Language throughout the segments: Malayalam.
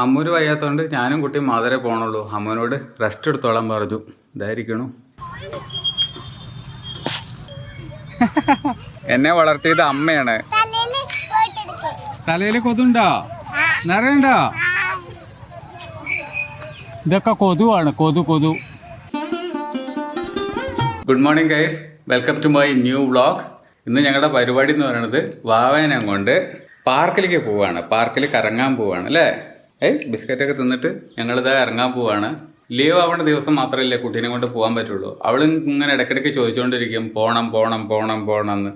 അമ്മൂര് വയ്യാത്തതുകൊണ്ട് ഞാനും കുട്ടിയും മാത്രമേ പോകണുള്ളൂ. അമ്മൂനോട് റെസ്റ്റ് എടുത്തോളാൻ പറഞ്ഞു. ഇതായിരിക്കണു എന്നെ വളർത്തിയത് അമ്മയാണ്. തലയിൽ കൊതുണ്ടോ? നിറയണ്ടോ? ഇതൊക്കെ കൊതുവാണ്. കൊതു. Good morning guys, welcome to my new vlog. ഇന്ന് ഞങ്ങളുടെ പരിപാടി എന്ന് പറയുന്നത് വാവേനെ കൊണ്ട് പാർക്കിലേക്ക് പോവുകയാണ്. പാർക്കിൽ കറങ്ങാൻ പോവുകയാണ് അല്ലേ? ബിസ്ക്കറ്റൊക്കെ തിന്നിട്ട് ഞങ്ങളിതാ ഇറങ്ങാൻ പോവുകയാണ്. ലീവ് ആവേണ്ട ദിവസം മാത്രമല്ലേ കുട്ടീനെ കൊണ്ട് പോകാൻ പറ്റുള്ളൂ. അവൾ ഇങ്ങനെ ഇടയ്ക്കിടയ്ക്ക് ചോദിച്ചുകൊണ്ടിരിക്കും പോണം എന്ന്.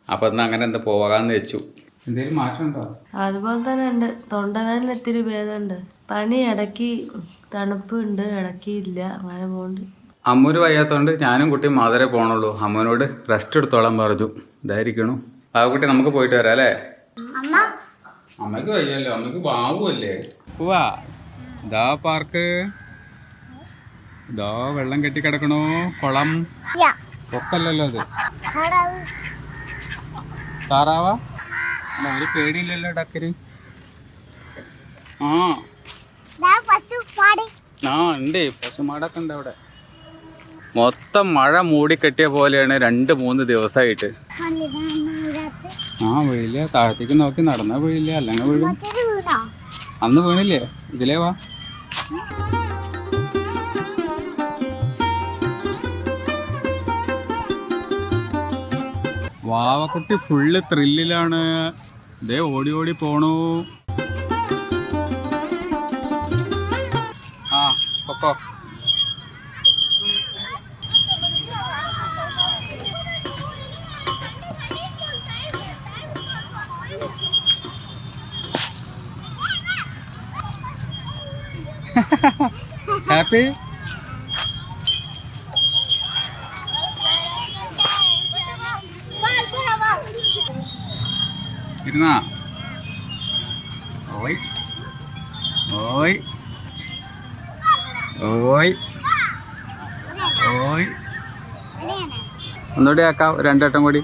അപ്പം എന്നാൽ അങ്ങനെ എന്താ പോകാമെന്ന് വെച്ചു. എന്തെങ്കിലും മാറ്റമുണ്ടോ? അതുപോലെ തന്നെ ഉണ്ട്. തൊണ്ടവേദന ഇത്തിരി ഭേദമുണ്ട്. പനി ഇടയ്ക്ക് തണുപ്പ് ഉണ്ട്, ഇടയ്ക്ക് ഇല്ല. അങ്ങനെ പോകുന്നുണ്ട്. അമ്മൂര് വയ്യാത്തതുകൊണ്ട് ഞാനും കുട്ടിയും മാത്രമേ പോകണുള്ളൂ. അമ്മൂനോട് റെസ്റ്റ് എടുത്തോളാൻ പറഞ്ഞു. ഇതായിരിക്കണു കുട്ടി, നമുക്ക് പോയിട്ട് വരാം അല്ലേ? അമ്മയ്ക്ക് വയ്യല്ലോ, അമ്മയ്ക്ക് ബാവുമല്ലേ. പോവാ. ഇതാ പാർക്ക്, ഇതാ വെള്ളം കെട്ടിക്കിടക്കണു. കുളം പൊക്കല്ലല്ലോ അത്. താറാവാ? ഒരു പേടിയില്ലല്ലോ ഡക്കര്. ഉണ്ട്, പശുമാടൊക്കെ ഉണ്ട് അവിടെ. മൊത്തം മഴ മൂടിക്കെട്ടിയ പോലെയാണ് 2-3 ദിവസമായിട്ട്. വീഴില്ല. താഴത്തേക്ക് നോക്കി നടന്നാ വീഴില്ല, അല്ലെങ്കിൽ വീഴും. അന്ന് വീണില്ലേ? ഇതിലേ വാ. വാവക്കുട്ടി ഫുള്ള് ത്രില്ലിലാണ്. ഇതേ ഓടി പോണു. പൊക്കോ. ഹാപ്പി? ഇരുന്നാ? ഓയ് ഓയ് ഓയ് ഓയ്. ഒന്നുകൂടി ആക്കാം, 2 വട്ടം കൂടി.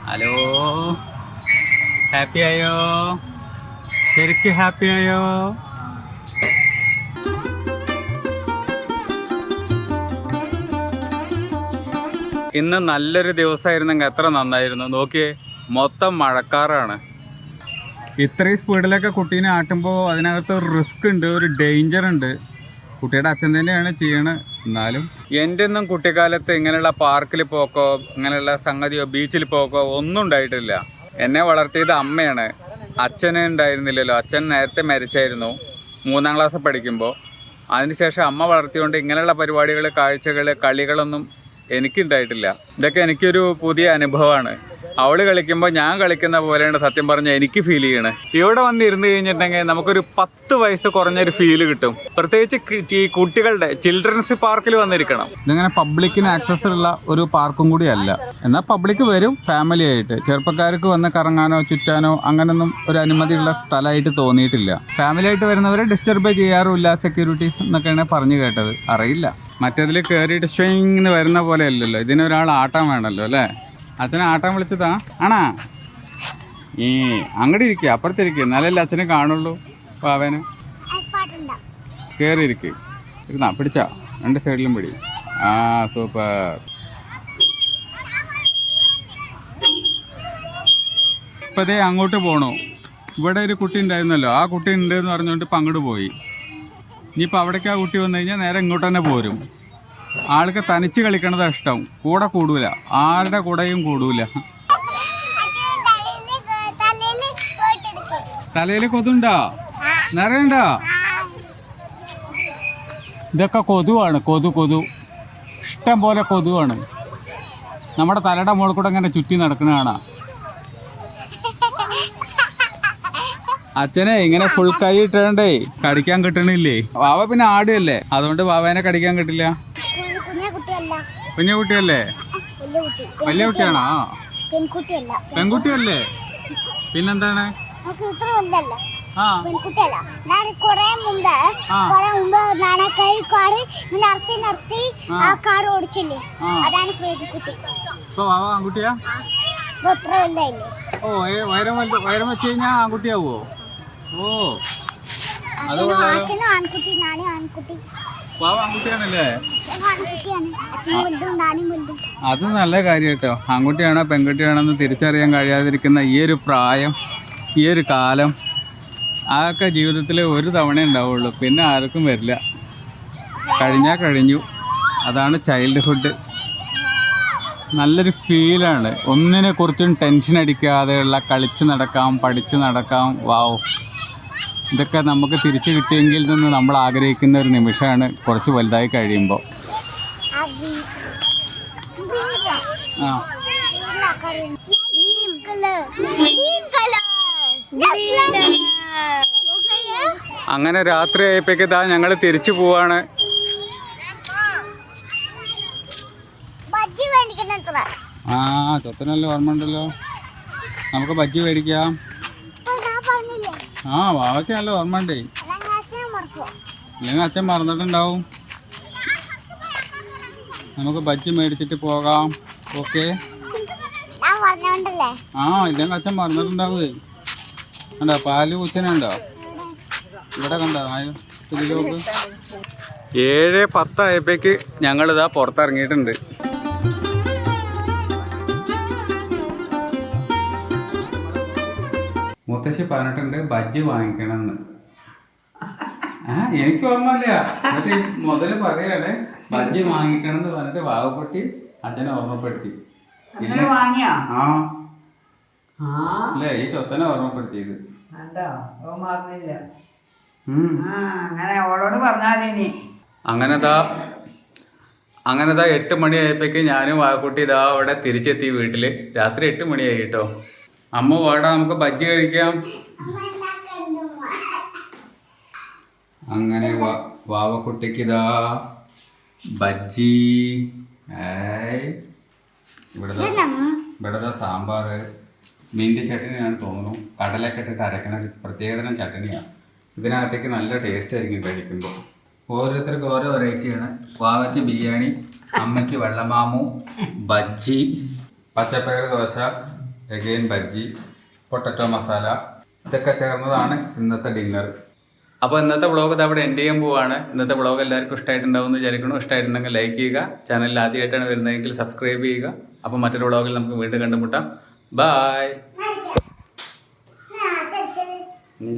ഹലോ, ഹാപ്പി ആയോ? ശരിക്കും ഹാപ്പി ആയോ? ഇന്ന് നല്ലൊരു ദിവസമായിരുന്നെങ്കിൽ എത്ര നന്നായിരുന്നു. നോക്കിയേ, മൊത്തം മഴക്കാറാണ്. ഇത്രയും സ്പീഡിലൊക്കെ കുട്ടീനെ ആട്ടുമ്പോൾ അതിനകത്ത് ഒരു റിസ്ക് ഉണ്ട്, ഒരു ഡേഞ്ചർ ഉണ്ട്. കുട്ടിയുടെ അച്ഛൻ തന്നെയാണ് ചെയ്യണത്. എന്നാലും എൻ്റെ ഒന്നും കുട്ടിക്കാലത്ത് ഇങ്ങനെയുള്ള പാർക്കിൽ പോക്കോ ഇങ്ങനെയുള്ള സംഗതിയോ ബീച്ചിൽ പോക്കോ ഒന്നും ഉണ്ടായിട്ടില്ല. എന്നെ വളർത്തിയത് അമ്മയാണ്. അച്ഛന് ഉണ്ടായിരുന്നില്ലല്ലോ. അച്ഛൻ നേരത്തെ മരിച്ചായിരുന്നു 3-ാം ക്ലാസ് പഠിക്കുമ്പോൾ. അതിനുശേഷം അമ്മ വളർത്തിക്കൊണ്ട് ഇങ്ങനെയുള്ള പരിപാടികൾ, കാഴ്ചകൾ, കളികളൊന്നും എനിക്കുണ്ടായിട്ടില്ല. ഇതൊക്കെ എനിക്കൊരു പുതിയ അനുഭവമാണ്. അവള് കളിക്കുമ്പോൾ ഞാൻ കളിക്കുന്ന പോലെയാണ് സത്യം പറഞ്ഞാൽ എനിക്ക് ഫീൽ ചെയ്യണേ. ഇവിടെ വന്ന് ഇരുന്ന് കഴിഞ്ഞിട്ടുണ്ടെങ്കിൽ നമുക്കൊരു 10 വയസ്സ് കുറഞ്ഞൊരു ഫീല് കിട്ടും. പ്രത്യേകിച്ച് ഈ കുട്ടികളുടെ ചിൽഡ്രൻസ് പാർക്കിൽ വന്നിരിക്കണം. ഇതിങ്ങനെ പബ്ലിക്കിന് ആക്സസ് ഉള്ള ഒരു പാർക്കും കൂടി അല്ല. എന്നാൽ പബ്ലിക് വരും ഫാമിലി ആയിട്ട്. ചെറുപ്പക്കാർക്ക് വന്ന് കറങ്ങാനോ ചുറ്റാനോ അങ്ങനൊന്നും ഒരു അനുമതിയുള്ള സ്ഥലമായിട്ട് തോന്നിയിട്ടില്ല. ഫാമിലി ആയിട്ട് വരുന്നവരെ ഡിസ്റ്റർബ് ചെയ്യാറുമില്ല സെക്യൂരിറ്റീസ് എന്നൊക്കെയാണ് പറഞ്ഞു കേട്ടത്. അറിയില്ല, മറ്റേതിൽ കയറിയിട്ട് ഷ്വിങ് വരുന്ന പോലെ അല്ലല്ലോ. ഇതിനൊരാൾ ആട്ടാൻ വേണമല്ലോ അല്ലേ? അച്ഛനെ ആട്ടാൻ വിളിച്ചതാ ആണാ? അങ്ങോട്ട് ഇരിക്കുക, അപ്പുറത്തിരിക്കുക, എന്നാലല്ലേ അച്ഛനെ കാണുള്ളൂ. പാവേന് കയറിയിരിക്കുക. ഇരുന്നാ പിടിച്ചാ, 2 സൈഡിലും പിടി. സൂപ്പർ. ഇപ്പം അതേ അങ്ങോട്ട് പോണു. ഇവിടെ ഒരു കുട്ടി ഉണ്ടായിരുന്നല്ലോ, ആ കുട്ടി ഉണ്ട് എന്ന് പറഞ്ഞുകൊണ്ട് ഇപ്പം അങ്ങോട്ട് പോയി. ഇനിയിപ്പോൾ അവിടേക്ക് ആ കുട്ടി വന്നു കഴിഞ്ഞാൽ നേരെ ഇങ്ങോട്ട് തന്നെ പോരും. ആൾക്ക് തനിച്ച് കളിക്കണത് ഇഷ്ടം. കൂടെ കൂടൂല, ആരുടെ കൂടെയും കൂടൂല. തലയിൽ കൊതുണ്ടോ? നിറയണ്ടോ? ഇതൊക്കെ കൊതുവാണ്. കൊതു ഇഷ്ടം പോലെ കൊതുവാണ്. നമ്മുടെ തലയുടെ മുകളിൽ കൂടെ ഇങ്ങനെ ചുറ്റി നടക്കുന്ന കാണാം. അച്ഛനെ ഇങ്ങനെ ഫുൾ കൈ ഇട്ടേ കടിക്കാൻ കിട്ടണില്ലേ. വാവ പിന്നെ ആടുകയല്ലേ, അതുകൊണ്ട് വാവേനെ കടിക്കാൻ കിട്ടില്ല. കുഞ്ഞു കുട്ടിയല്ലേ? വലിയ കുട്ടിയാണോ? പെൺകുട്ടിയല്ലേ? പിന്നെന്താണ്? ഇപ്പൊ വാവ ആൺകുട്ടിയാ? ഓ വയരം വെച്ച് കഴിഞ്ഞാൽ ആൺകുട്ടിയാവോ? ഓ അത് കൊള്ളാലോ. വാവ ആൺകുട്ടിയാണല്ലേ? അത് നല്ല കാര്യം കേട്ടോ. ആൺകുട്ടിയാണോ പെൺകുട്ടിയാണോന്ന് തിരിച്ചറിയാൻ കഴിയാതിരിക്കുന്ന ഈ ഒരു പ്രായം, ഈ ഒരു കാലം, അതൊക്കെ ജീവിതത്തിൽ ഒരു തവണ ഉണ്ടാവുള്ളൂ, പിന്നെ ആർക്കും വരില്ല. കഴിഞ്ഞാൽ കഴിഞ്ഞു. അതാണ് ചൈൽഡ്ഹുഡ്. നല്ലൊരു ഫീലാണ്. ഒന്നിനെക്കുറിച്ചും ടെൻഷൻ അടിക്കാതെയുള്ള കളിച്ച് നടക്കാം, പഠിച്ച് നടക്കാം. വാവ്, ഇതൊക്കെ നമുക്ക് തിരിച്ചു കിട്ടിയെങ്കിൽ നിന്ന് നമ്മൾ ആഗ്രഹിക്കുന്ന ഒരു നിമിഷമാണ് കുറച്ച് വലുതായി കഴിയുമ്പോൾ. ആ അങ്ങനെ രാത്രി ആയപ്പോഴേക്ക് ഇതാ ഞങ്ങൾ തിരിച്ചു പോവാണ്. ആ ചൊത്തനല്ലേ ഓർമ്മ ഉണ്ടല്ലോ. നമുക്ക് ബജ്ജി മേടിക്കാം. ആ വാവയ്ക്ക് നല്ല ഓർമ്മ ഉണ്ടേ. ഇല്ലെങ്കിൽ അച്ഛൻ മറന്നിട്ടുണ്ടാവും. നമുക്ക് ബജ്ജി മേടിച്ചിട്ട് പോകാം. ഓക്കെ. ആ ഇല്ലെങ്കിൽ അച്ഛൻ മറന്നിട്ടുണ്ടാവേ. കണ്ടോ പാല് പൂച്ചനുണ്ടോ ഇവിടെ? കണ്ടോ 7:10 ആയപ്പോഴേക്ക് ഞങ്ങളിതാ പുറത്തിറങ്ങിയിട്ടുണ്ട്. മുത്തശ്ശി പറഞ്ഞിട്ടുണ്ട് ബജ്ജി വാങ്ങിക്കണമെന്ന്. എനിക്ക് ഓർമ്മയില്ല. എന്നിട്ട് മുതല് പറയാണ് ബജ്ജി വാങ്ങിക്കണം എന്ന് പറഞ്ഞിട്ട് വാവപ്പെട്ടി അച്ഛനെ ഓർമ്മപ്പെടുത്തി. ആ അല്ലേ ഈ ചൊത്തനെ ഓർമ്മപ്പെടുത്തിയത്. അങ്ങനെതാ 8 മണി ആയപ്പോഴേക്ക് ഞാനും വാവക്കുട്ടി ഇതാ അവിടെ തിരിച്ചെത്തി വീട്ടില്. രാത്രി 8 മണിയായി കേട്ടോ. അമ്മ വാടാ നമുക്ക് ബജ്ജി കഴിക്കാം. അങ്ങനെ വാവക്കുട്ടിക്ക് ഇതാ ബജ്ജി. ഇവിടെ സാമ്പാർ, മീൻ്റെ ചട്നിയാണ് തോന്നുന്നു. കടലൊക്കെ ഇട്ടിട്ട് അരക്കണ പ്രത്യേകതരം ചട്നിയാണ്. ഇതിനകത്തേക്ക് നല്ല ടേസ്റ്റ് ആയിരിക്കും കഴിക്കുമ്പോൾ. ഓരോരുത്തർക്ക് ഓരോ വെറൈറ്റിയാണ്. വാവയ്ക്ക് ബിരിയാണി, അമ്മയ്ക്ക് വെള്ളമാമു, ബജ്ജി, പച്ചപ്പയർ ദോശ, എഗെയിൻ ബജ്ജി, പൊട്ടറ്റോ മസാല, ഇതൊക്കെ ചേർന്നതാണ് ഇന്നത്തെ ഡിന്നർ. അപ്പോൾ ഇന്നത്തെ വ്ളോഗ് ഇത് അവിടെ എൻഡ് ചെയ്യാൻ പോവാണ്. ഇന്നത്തെ വ്ളോഗ് എല്ലാവർക്കും ഇഷ്ടമായിട്ടുണ്ടാവും എന്ന് വിചാരിക്കുന്നു. ഇഷ്ടമായിട്ടുണ്ടെങ്കിൽ ലൈക്ക് ചെയ്യുക. ചാനലിൽ ആദ്യമായിട്ടാണ് വരുന്നതെങ്കിൽ സബ്സ്ക്രൈബ് ചെയ്യുക. അപ്പോൾ മറ്റൊരു വ്ളോഗിൽ നമുക്ക് വീണ്ടും കണ്ടുമുട്ടാം. ബൈ. നീ